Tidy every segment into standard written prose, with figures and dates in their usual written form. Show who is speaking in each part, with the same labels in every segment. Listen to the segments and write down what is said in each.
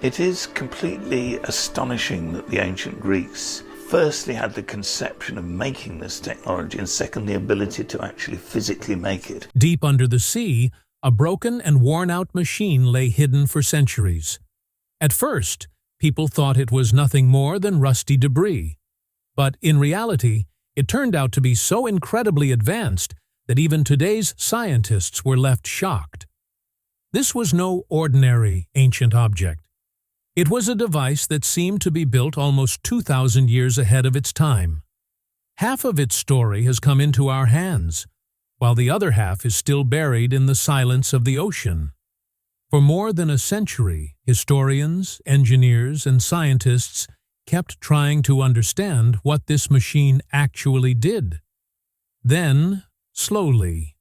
Speaker 1: It is completely astonishing that the ancient Greeks firstly had the conception of making this technology and secondly the ability to actually physically make it.
Speaker 2: Deep under the sea, a broken and worn-out machine lay hidden for centuries. At first, people thought it was nothing more than rusty debris. But in reality, it turned out to be so incredibly advanced that even today's scientists were left shocked. This was no ordinary ancient object. It was a device that seemed to be built almost 2,000 years ahead of its time. Half of its story has come into our hands, while the other half is still buried in the silence of the ocean. For more than a century, historians, engineers, and scientists kept trying to understand what this machine actually did. Then, slowly,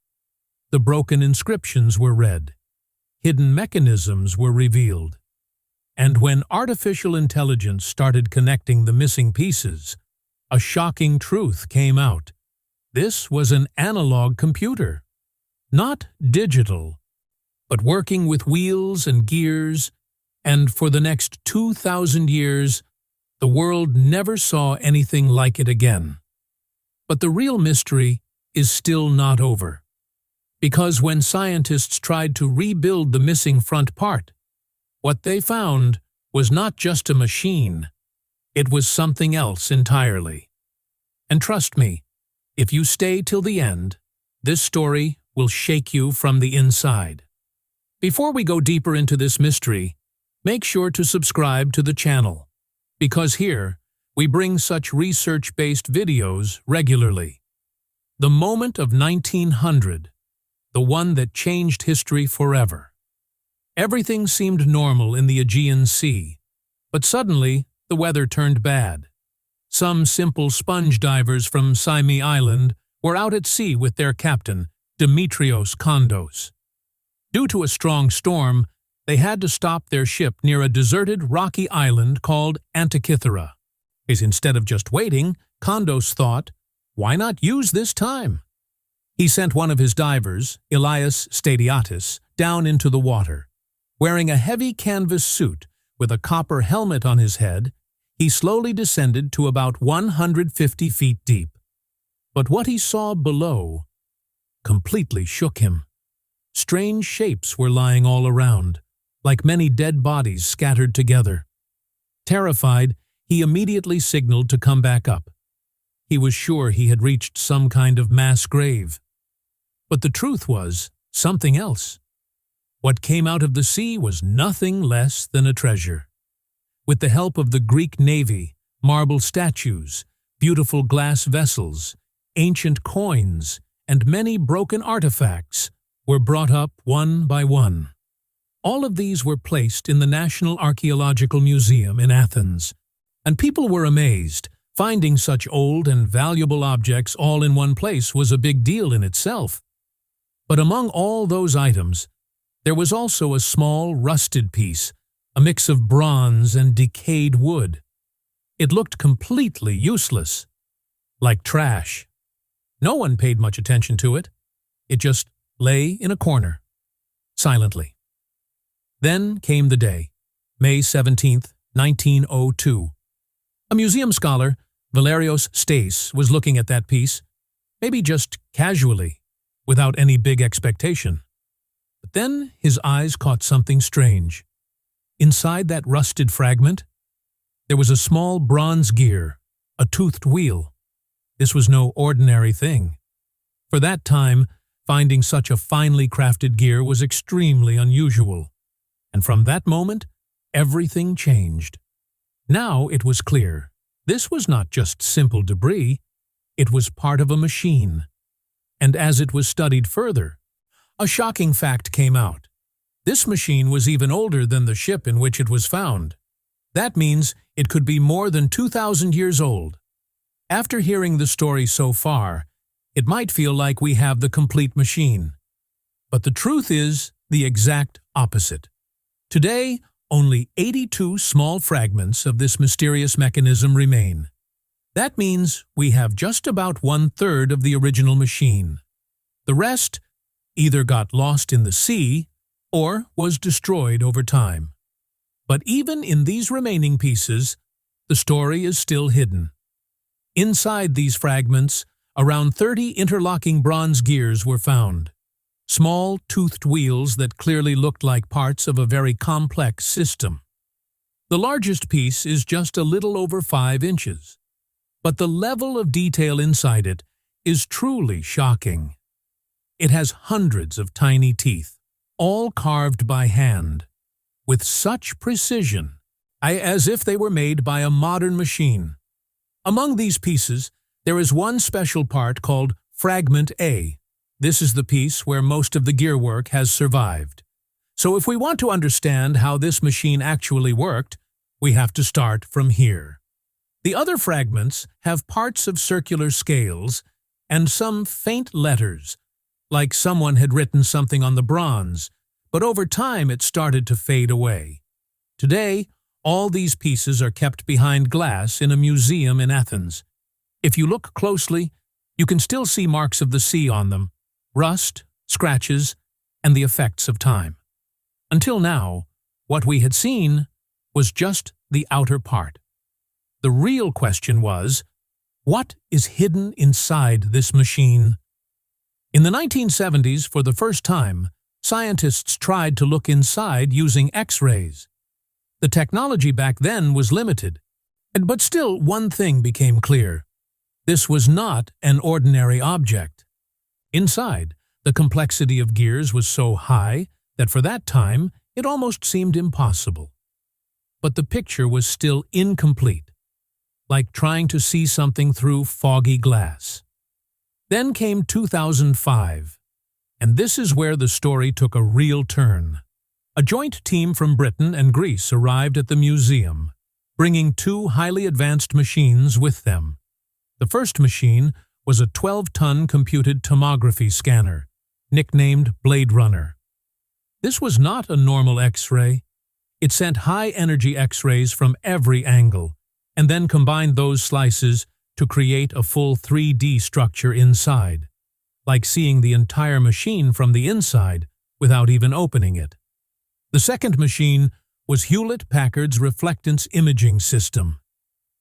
Speaker 2: the broken inscriptions were read, hidden mechanisms were revealed, and when artificial intelligence started connecting the missing pieces, a shocking truth came out. This was an analog computer, not digital, but working with wheels and gears, and for the next 2,000 years, the world never saw anything like it again. But the real mystery is still not over. Because when scientists tried to rebuild the missing front part, what they found was not just a machine, it was something else entirely. And trust me, if you stay till the end, this story will shake you from the inside. Before we go deeper into this mystery, make sure to subscribe to the channel, because here we bring such research-based videos regularly. The moment of 1900, the one that changed history forever. Everything seemed normal in the Aegean Sea, but suddenly the weather turned bad. Some simple sponge divers from Symi Island were out at sea with their captain, Dimitrios Kondos. Due to a strong storm, they had to stop their ship near a deserted rocky island called Antikythera. Instead of just waiting, Kondos thought, why not use this time? He sent one of his divers, Elias Stadiatis, down into the water. Wearing a heavy canvas suit with a copper helmet on his head, he slowly descended to about 150 feet deep. But what he saw below completely shook him. Strange shapes were lying all around, like many dead bodies scattered together. Terrified, he immediately signaled to come back up. He was sure he had reached some kind of mass grave. But the truth was something else. What came out of the sea was nothing less than a treasure. With the help of the Greek navy, marble statues, beautiful glass vessels, ancient coins, and many broken artifacts were brought up one by one. All of these were placed in the National Archaeological Museum in Athens, and people were amazed. Finding such old and valuable objects all in one place was a big deal in itself. But among all those items, there was also a small rusted piece, a mix of bronze and decayed wood. It looked completely useless, like trash. No one paid much attention to it. It just lay in a corner, silently. Then came the day, May 17th, 1902. A museum scholar, Valerios Stais, was looking at that piece, maybe just casually, without any big expectation. But then his eyes caught something strange. Inside that rusted fragment, there was a small bronze gear, a toothed wheel. This was no ordinary thing. For that time, finding such a finely crafted gear was extremely unusual. And from that moment, everything changed. Now it was clear. This was not just simple debris, it was part of a machine. And as it was studied further, a shocking fact came out. This machine was even older than the ship in which it was found. That means it could be more than 2,000 years old. After hearing the story so far, it might feel like we have the complete machine. But the truth is the exact opposite. Today, only 82 small fragments of this mysterious mechanism remain. That means we have just about 1/3 of the original machine. The rest either got lost in the sea or was destroyed over time. But even in these remaining pieces, the story is still hidden. Inside these fragments, around 30 interlocking bronze gears were found. Small, toothed wheels that clearly looked like parts of a very complex system. The largest piece is just a little over 5 inches. But the level of detail inside it is truly shocking. It has hundreds of tiny teeth, all carved by hand, with such precision, as if they were made by a modern machine. Among these pieces, there is one special part called Fragment A. This is the piece where most of the gearwork has survived. So if we want to understand how this machine actually worked, we have to start from here. The other fragments have parts of circular scales and some faint letters, like someone had written something on the bronze, but over time it started to fade away. Today, all these pieces are kept behind glass in a museum in Athens. If you look closely, you can still see marks of the sea on them, rust, scratches, and the effects of time. Until now, what we had seen was just the outer part. The real question was, what is hidden inside this machine? In the 1970s, for the first time, scientists tried to look inside using X-rays. The technology back then was limited, but still one thing became clear. This was not an ordinary object. Inside, the complexity of gears was so high that for that time it almost seemed impossible. But the picture was still incomplete, like trying to see something through foggy glass. Then came 2005, and this is where the story took a real turn. A joint team from Britain and Greece arrived at the museum, bringing 2 highly advanced machines with them. The first machine was a 12-ton computed tomography scanner, nicknamed Blade Runner. This was not a normal X-ray. It sent high-energy X-rays from every angle, and then combined those slices to create a full 3D structure inside, like seeing the entire machine from the inside without even opening it. The second machine was Hewlett-Packard's reflectance imaging system.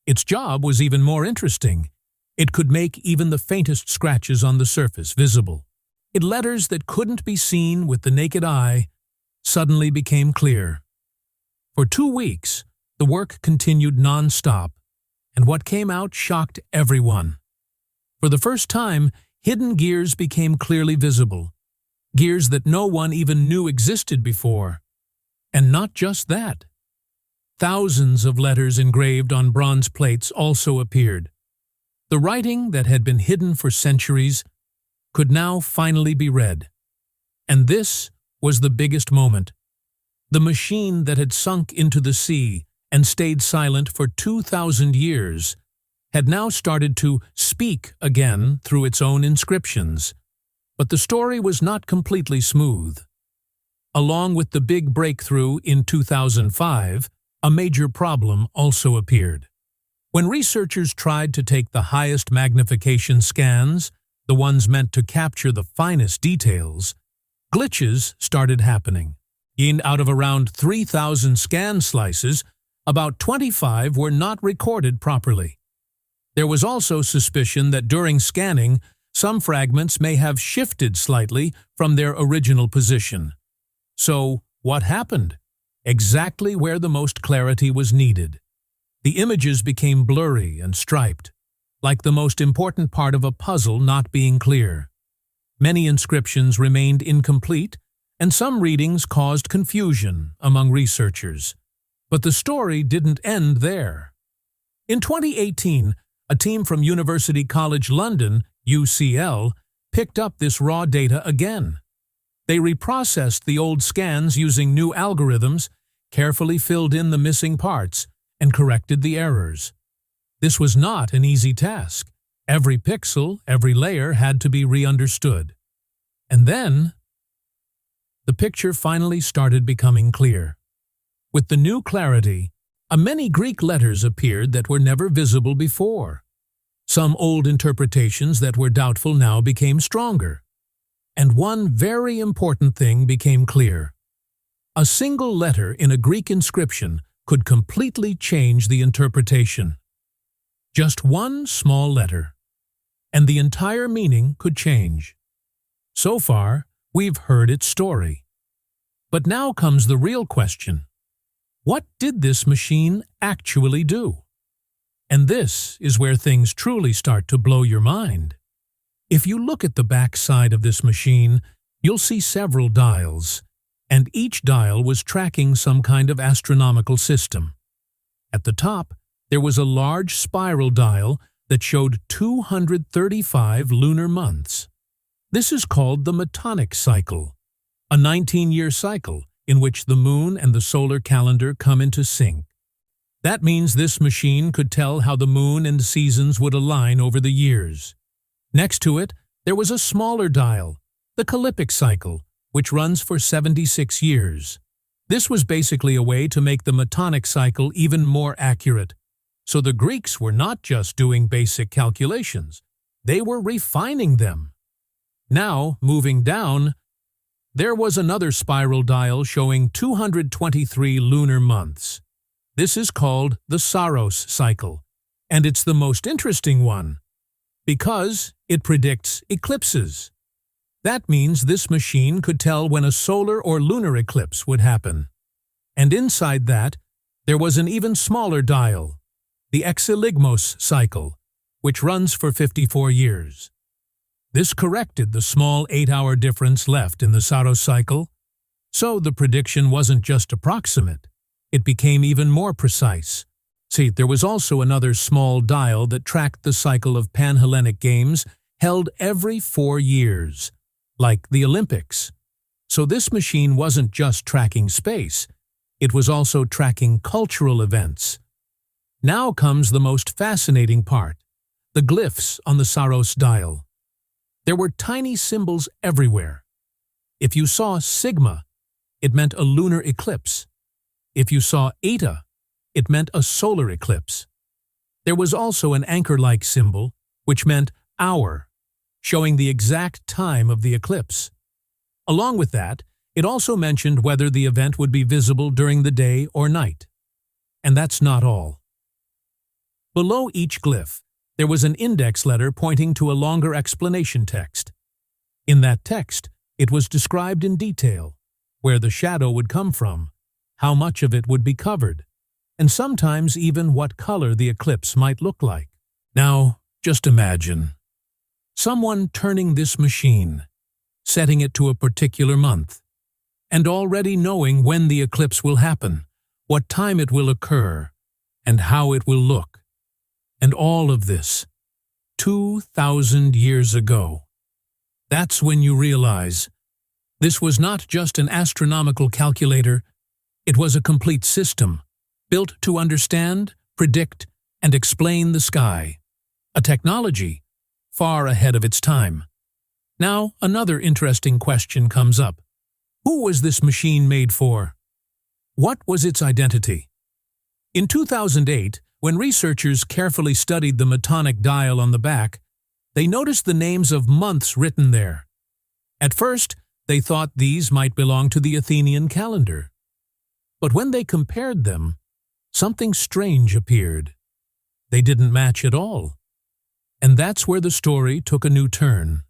Speaker 2: Its job was even more interesting. It could make even the faintest scratches on the surface visible. Letters that couldn't be seen with the naked eye suddenly became clear. For 2 weeks, the work continued non-stop, and what came out shocked everyone. For the first time, hidden gears became clearly visible, gears that no one even knew existed before. And not just that. Thousands of letters engraved on bronze plates also appeared. The writing that had been hidden for centuries could now finally be read. And this was the biggest moment. The machine that had sunk into the sea and stayed silent for 2,000 years had now started to speak again through its own inscriptions. But the story was not completely smooth. Along with the big breakthrough in 2005, a major problem also appeared. When researchers tried to take the highest magnification scans, the ones meant to capture the finest details, glitches started happening. Out of around 3,000 scan slices, about 25 were not recorded properly. There was also suspicion that during scanning, some fragments may have shifted slightly from their original position. So, what happened? Exactly where the most clarity was needed. The images became blurry and striped, like the most important part of a puzzle not being clear. Many inscriptions remained incomplete, and some readings caused confusion among researchers. But the story didn't end there. In 2018, a team from University College London, UCL, picked up this raw data again. They reprocessed the old scans using new algorithms, carefully filled in the missing parts, and corrected the errors. This was not an easy task. Every pixel, every layer had to be re-understood. And then, the picture finally started becoming clear. With the new clarity, many Greek letters appeared that were never visible before. Some old interpretations that were doubtful now became stronger. And one very important thing became clear. A single letter in a Greek inscription could completely change the interpretation. Just one small letter, and the entire meaning could change. So far, we've heard its story. But now comes the real question. What did this machine actually do? And this is where things truly start to blow your mind. If you look at the back side of this machine, you'll see several dials, and each dial was tracking some kind of astronomical system. At the top, there was a large spiral dial that showed 235 lunar months. This is called the Metonic cycle, a 19-year cycle in which the moon and the solar calendar come into sync. That means this machine could tell how the moon and seasons would align over the years. Next to it, there was a smaller dial, the Calyptic cycle, which runs for 76 years. This was basically a way to make the Metonic cycle even more accurate. So the Greeks were not just doing basic calculations, they were refining them. Now, moving down, there was another spiral dial showing 223 lunar months. This is called the Saros cycle, and it's the most interesting one, because it predicts eclipses. That means this machine could tell when a solar or lunar eclipse would happen. And inside that, there was an even smaller dial, the Exeligmos cycle, which runs for 54 years. This corrected the small 8-hour difference left in the Saros cycle, so the prediction wasn't just approximate, it became even more precise. See, there was also another small dial that tracked the cycle of Panhellenic Games held every 4 years, like the Olympics. So this machine wasn't just tracking space, it was also tracking cultural events. Now comes the most fascinating part, the glyphs on the Saros dial. There were tiny symbols everywhere. If you saw sigma, it meant a lunar eclipse. If you saw eta, it meant a solar eclipse. There was also an anchor-like symbol, which meant hour, showing the exact time of the eclipse. Along with that, it also mentioned whether the event would be visible during the day or night. And that's not all. Below each glyph, there was an index letter pointing to a longer explanation text. In that text, it was described in detail, where the shadow would come from, how much of it would be covered, and sometimes even what color the eclipse might look like. Now, just imagine someone turning this machine, setting it to a particular month, and already knowing when the eclipse will happen, what time it will occur, and how it will look. And all of this, 2,000 years ago. That's when you realize this was not just an astronomical calculator, it was a complete system, built to understand, predict, and explain the sky. A technology far ahead of its time. Now, another interesting question comes up. Who was this machine made for? What was its identity? In 2008, when researchers carefully studied the Metonic dial on the back, they noticed the names of months written there. At first, they thought these might belong to the Athenian calendar. But when they compared them, something strange appeared. They didn't match at all. And that's where the story took a new turn.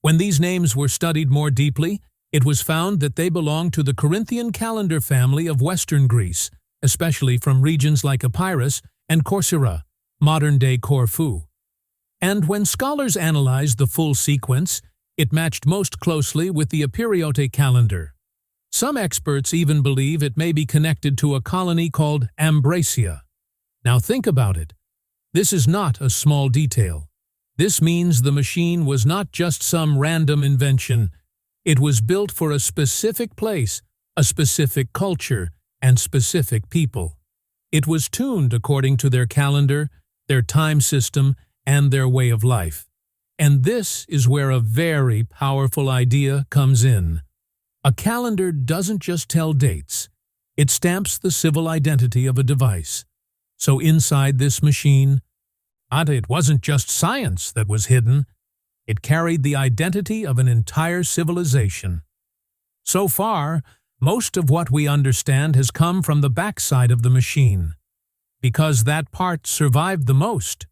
Speaker 2: When these names were studied more deeply, it was found that they belonged to the Corinthian calendar family of Western Greece, especially from regions like Epirus and Corcyra, modern-day Corfu. And when scholars analyzed the full sequence, it matched most closely with the Epiriote calendar. Some experts even believe it may be connected to a colony called Ambracia. Now think about it. This is not a small detail. This means the machine was not just some random invention. It was built for a specific place, a specific culture, and specific people. It was tuned according to their calendar, their time system, and their way of life. And this is where a very powerful idea comes in. A calendar doesn't just tell dates. It stamps the civil identity of a device. So inside this machine, it wasn't just science that was hidden. It carried the identity of an entire civilization. So far, most of what we understand has come from the backside of the machine, because that part survived the most.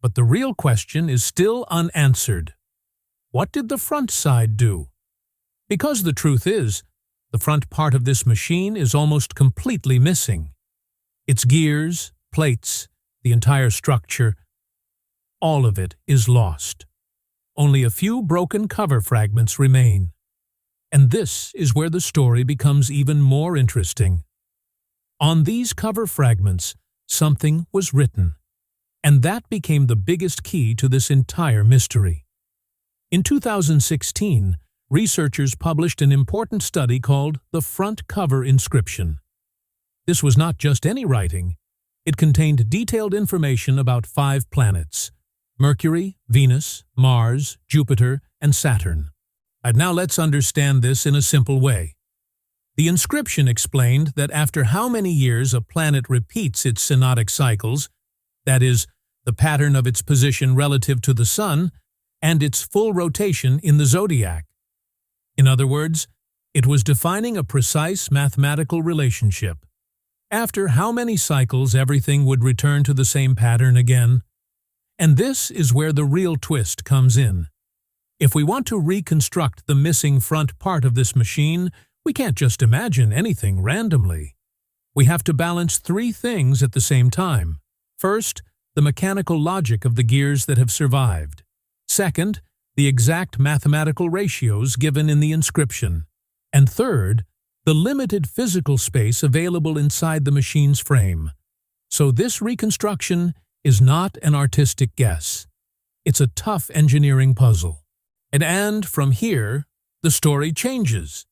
Speaker 2: But the real question is still unanswered. What did the front side do? Because the truth is, the front part of this machine is almost completely missing. Its gears, plates, the entire structure, all of it is lost. Only a few broken cover fragments remain. And this is where the story becomes even more interesting. On these cover fragments, something was written, and that became the biggest key to this entire mystery. In 2016, researchers published an important study called the front cover inscription. This was not just any writing. It contained detailed information about 5 planets: Mercury, Venus, Mars, Jupiter, and Saturn. And now let's understand this in a simple way. The inscription explained that after how many years a planet repeats its synodic cycles, that is, the pattern of its position relative to the Sun, and its full rotation in the zodiac. In other words, it was defining a precise mathematical relationship. After how many cycles everything would return to the same pattern again? And this is where the real twist comes in. If we want to reconstruct the missing front part of this machine, we can't just imagine anything randomly. We have to balance 3 things at the same time. First, the mechanical logic of the gears that have survived. Second, the exact mathematical ratios given in the inscription. And third, the limited physical space available inside the machine's frame. So this reconstruction is not an artistic guess. It's a tough engineering puzzle. And from here, the story changes.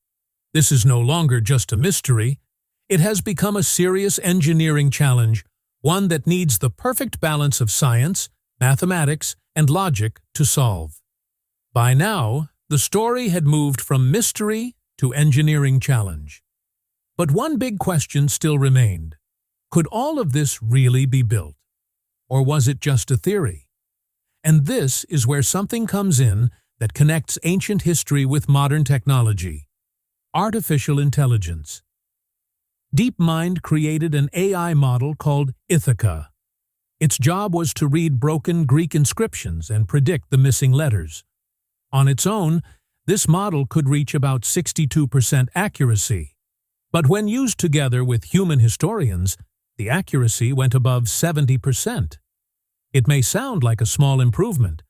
Speaker 2: This is no longer just a mystery. It has become a serious engineering challenge, one that needs the perfect balance of science, mathematics, and logic to solve. By now, the story had moved from mystery to engineering challenge. But one big question still remained. Could all of this really be built? Or was it just a theory? And this is where something comes in that connects ancient history with modern technology: artificial intelligence. DeepMind created an AI model called Ithaca. Its job was to read broken Greek inscriptions and predict the missing letters. On its own, this model could reach about 62% accuracy. But when used together with human historians, the accuracy went above 70%. It may sound like a small improvement,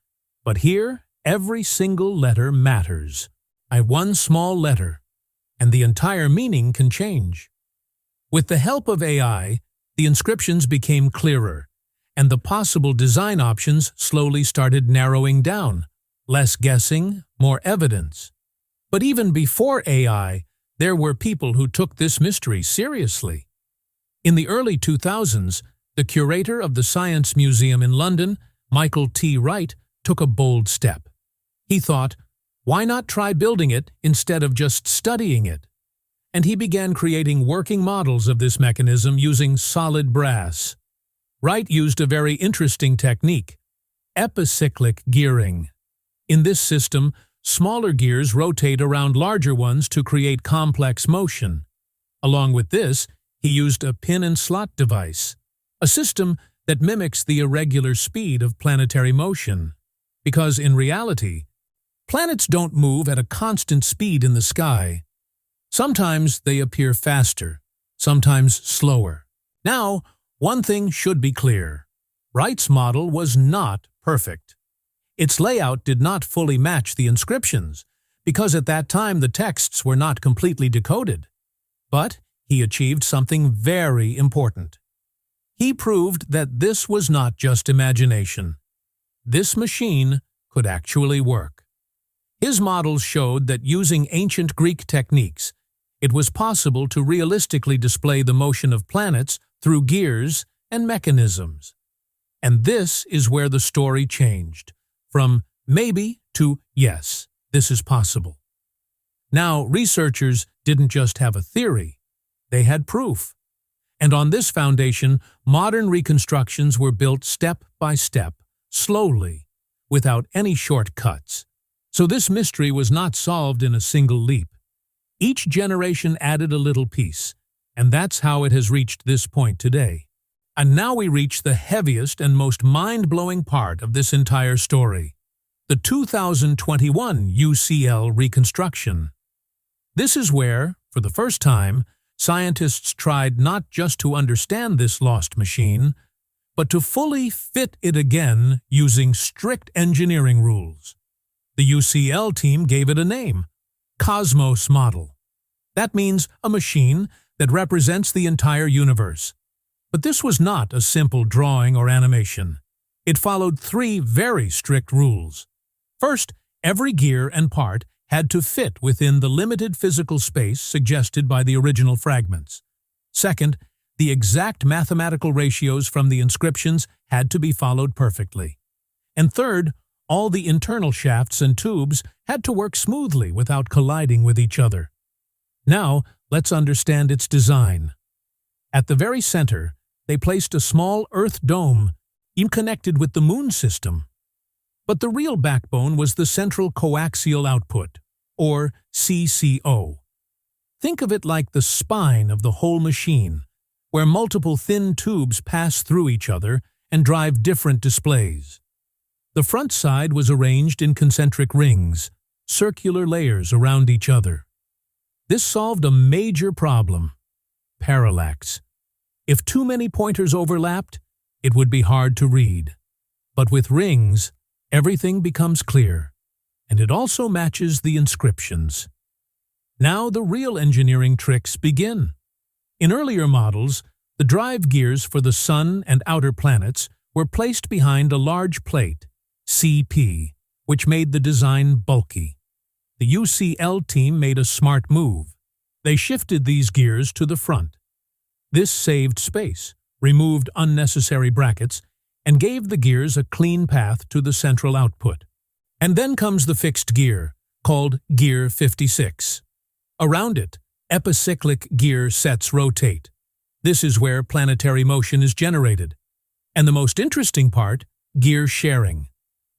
Speaker 2: but here, every single letter matters. One small letter, and the entire meaning can change. With the help of AI, the inscriptions became clearer, and the possible design options slowly started narrowing down. Less guessing, more evidence. But even before AI, there were people who took this mystery seriously. In the early 2000s, the curator of the Science Museum in London, Michael T. Wright, took a bold step. He thought, why not try building it instead of just studying it? And he began creating working models of this mechanism using solid brass. Wright used a very interesting technique: epicyclic gearing. In this system, smaller gears rotate around larger ones to create complex motion. Along with this, he used a pin and slot device, a system that mimics the irregular speed of planetary motion. Because in reality, planets don't move at a constant speed in the sky. Sometimes they appear faster, sometimes slower. Now, one thing should be clear. Wright's model was not perfect. Its layout did not fully match the inscriptions, because at that time the texts were not completely decoded. But he achieved something very important. He proved that this was not just imagination. This machine could actually work. His models showed that using ancient Greek techniques, it was possible to realistically display the motion of planets through gears and mechanisms. And this is where the story changed, from maybe to yes, this is possible. Now, researchers didn't just have a theory, they had proof. And on this foundation, modern reconstructions were built step by step, slowly, without any shortcuts. So this mystery was not solved in a single leap. Each generation added a little piece, and that's how it has reached this point today. And now we reach the heaviest and most mind-blowing part of this entire story, the 2021 UCL reconstruction. This is where, for the first time, scientists tried not just to understand this lost machine, but to fully fit it again using strict engineering rules. The UCL team gave it a name, Cosmos Model. That means a machine that represents the entire universe. But this was not a simple drawing or animation. It followed 3 very strict rules. First, every gear and part had to fit within the limited physical space suggested by the original fragments. Second, the exact mathematical ratios from the inscriptions had to be followed perfectly. And third, all the internal shafts and tubes had to work smoothly without colliding with each other. Now, let's understand its design. At the very center, they placed a small Earth dome connected with the Moon system. But the real backbone was the central coaxial output, or CCO. Think of it like the spine of the whole machine, where multiple thin tubes pass through each other and drive different displays. The front side was arranged in concentric rings, circular layers around each other. This solved a major problem: parallax. If too many pointers overlapped, it would be hard to read. But with rings, everything becomes clear, and it also matches the inscriptions. Now the real engineering tricks begin. In earlier models, the drive gears for the Sun and outer planets were placed behind a large plate, CP, which made the design bulky. The UCL team made a smart move. They shifted these gears to the front. This saved space, removed unnecessary brackets, and gave the gears a clean path to the central output. And then comes the fixed gear, called Gear 56. Around it, epicyclic gear sets rotate. This is where planetary motion is generated. And the most interesting part, gear sharing.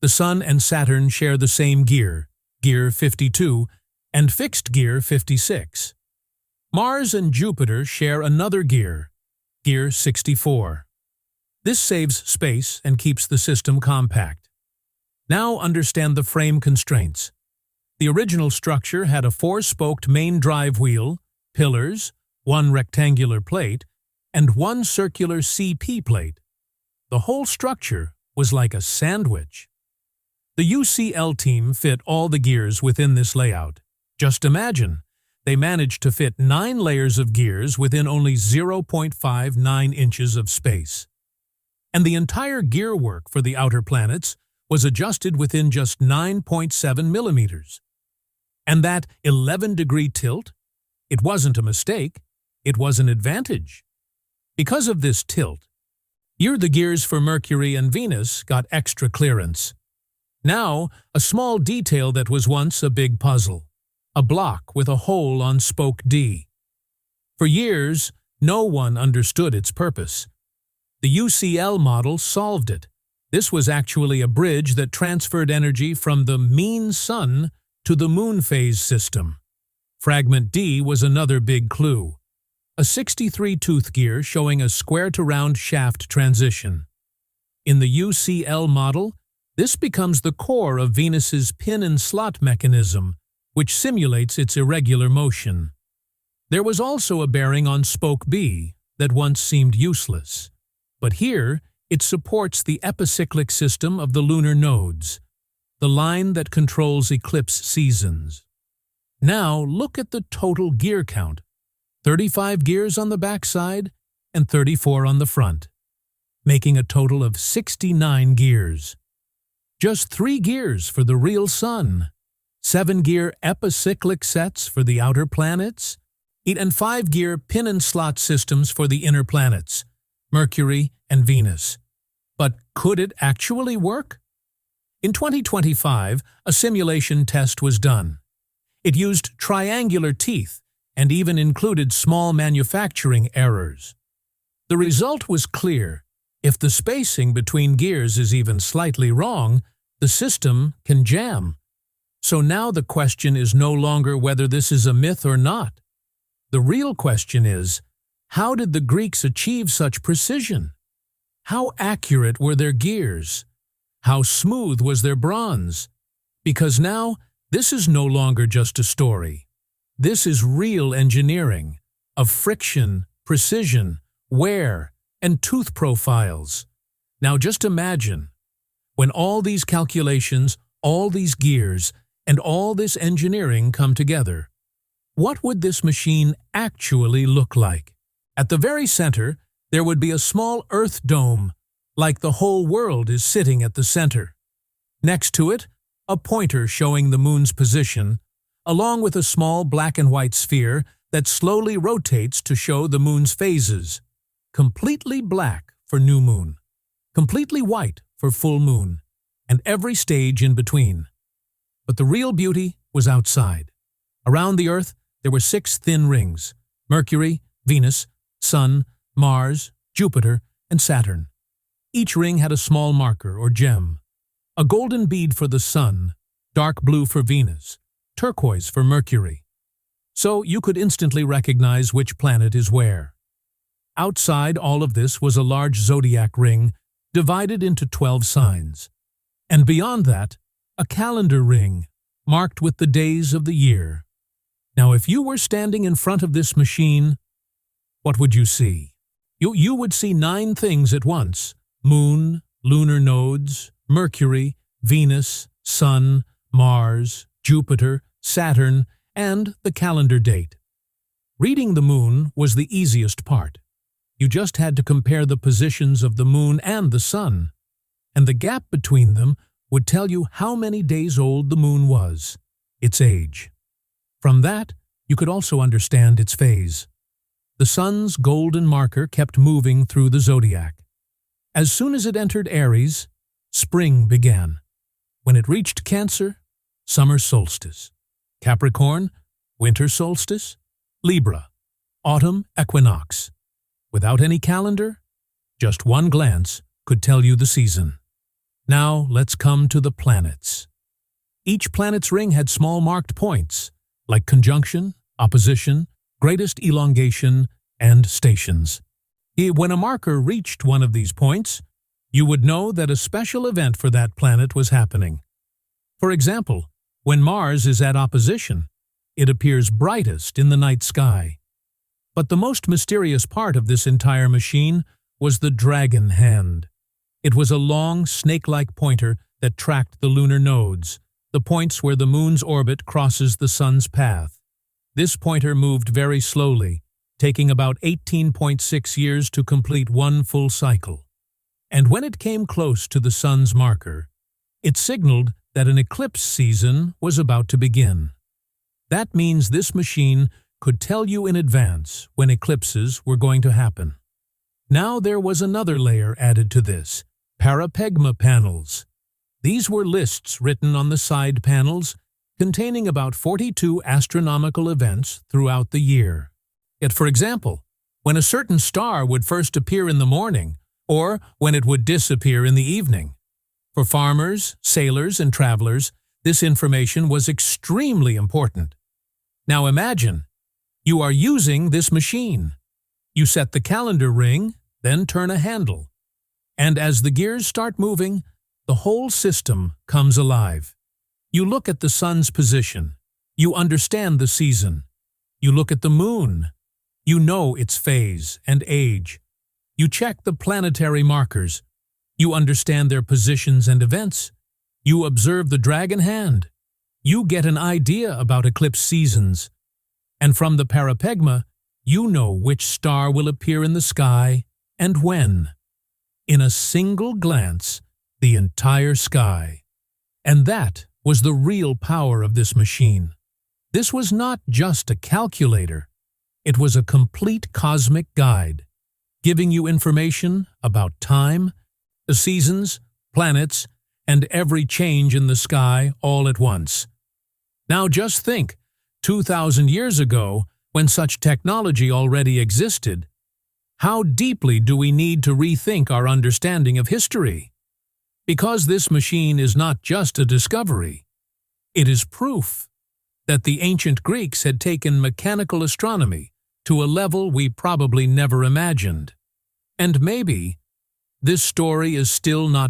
Speaker 2: The Sun and Saturn share the same gear, Gear 52, and fixed Gear 56. Mars and Jupiter share another gear, Gear 64. This saves space and keeps the system compact. Now understand the frame constraints. The original structure had a 4-spoked main drive wheel, pillars, 1 rectangular plate, and 1 circular CP plate. The whole structure was like a sandwich. The UCL team fit all the gears within this layout. Just imagine, they managed to fit 9 layers of gears within only 0.59 inches of space. And the entire gear work for the outer planets was adjusted within just 9.7 millimeters. And that 11-degree tilt? It wasn't a mistake, it was an advantage. Because of this tilt, the gears for Mercury and Venus got extra clearance. Now, a small detail that was once a big puzzle. A block with a hole on spoke D. For years, no one understood its purpose. The UCL model solved it. This was actually a bridge that transferred energy from the mean Sun to the Moon phase system. Fragment D was another big clue. A 63-tooth gear showing a square-to-round shaft transition. In the UCL model, this becomes the core of Venus's pin and slot mechanism, which simulates its irregular motion. There was also a bearing on spoke B that once seemed useless. But here, it supports the epicyclic system of the lunar nodes, the line that controls eclipse seasons. Now look at the total gear count. 35 gears on the backside and 34 on the front, making a total of 69 gears. Just 3 gears for the real Sun, 7-gear epicyclic sets for the outer planets, 8 and 5-gear pin and slot systems for the inner planets, Mercury and Venus. But could it actually work? In 2025, a simulation test was done. It used triangular teeth and even included small manufacturing errors. The result was clear. If the spacing between gears is even slightly wrong, the system can jam. So now the question is no longer whether this is a myth or not. The real question is, how did the Greeks achieve such precision? How accurate were their gears? How smooth was their bronze? Because now, this is no longer just a story. This is real engineering of friction, precision, wear, and tooth profiles. Now just imagine, when all these calculations, all these gears, and all this engineering come together, what would this machine actually look like? At the very center, there would be a small Earth dome, like the whole world is sitting at the center. Next to it, a pointer showing the moon's position, along with a small black and white sphere that slowly rotates to show the moon's phases. Completely black for new moon, completely white for full moon, and every stage in between. But the real beauty was outside. Around the Earth, there were 6 thin rings: Mercury, Venus, Sun, Mars, Jupiter, and Saturn. Each ring had a small marker or gem. A golden bead for the Sun, dark blue for Venus, turquoise for Mercury. So you could instantly recognize which planet is where. Outside all of this was a large zodiac ring divided into 12 signs. And beyond that, a calendar ring marked with the days of the year. Now, if you were standing in front of this machine, what would you see? You would see 9 things at once: Moon, lunar nodes, Mercury, Venus, Sun, Mars, Jupiter, Saturn, and the calendar date. Reading the moon was the easiest part. You just had to compare the positions of the moon and the sun, and the gap between them would tell you how many days old the moon was, its age. From that, you could also understand its phase. The sun's golden marker kept moving through the zodiac. As soon as it entered Aries, spring began. When it reached Cancer, summer solstice. Capricorn, winter solstice. Libra, autumn equinox. Without any calendar, just one glance could tell you the season. Now let's come to the planets. Each planet's ring had small marked points, like conjunction, opposition, greatest elongation, and stations. When a marker reached one of these points, you would know that a special event for that planet was happening. For example, when Mars is at opposition, it appears brightest in the night sky. But the most mysterious part of this entire machine was the dragon hand. It was a long, snake-like pointer that tracked the lunar nodes, the points where the moon's orbit crosses the sun's path. This pointer moved very slowly, taking about 18.6 years to complete one full cycle. And when it came close to the sun's marker, it signaled that an eclipse season was about to begin. That means this machine could tell you in advance when eclipses were going to happen. Now there was another layer added to this: parapegma panels. These were lists written on the side panels containing about 42 astronomical events throughout the year. Yet, for example, when a certain star would first appear in the morning, or when it would disappear in the evening. For farmers, sailors, and travelers, this information was extremely important. Now imagine, you are using this machine. You set the calendar ring, then turn a handle. And as the gears start moving, the whole system comes alive. You look at the sun's position. You understand the season. You look at the moon. You know its phase and age. You check the planetary markers. You understand their positions and events. You observe the dragon hand. You get an idea about eclipse seasons. And from the parapegma, you know which star will appear in the sky and when. In a single glance, the entire sky. And that was the real power of this machine. This was not just a calculator. It was a complete cosmic guide, giving you information about time, the seasons, planets, and every change in the sky all at once. Now just think, 2,000 years ago, when such technology already existed, how deeply do we need to rethink our understanding of history? Because this machine is not just a discovery. It is proof that the ancient Greeks had taken mechanical astronomy to a level we probably never imagined. And maybe this story is still not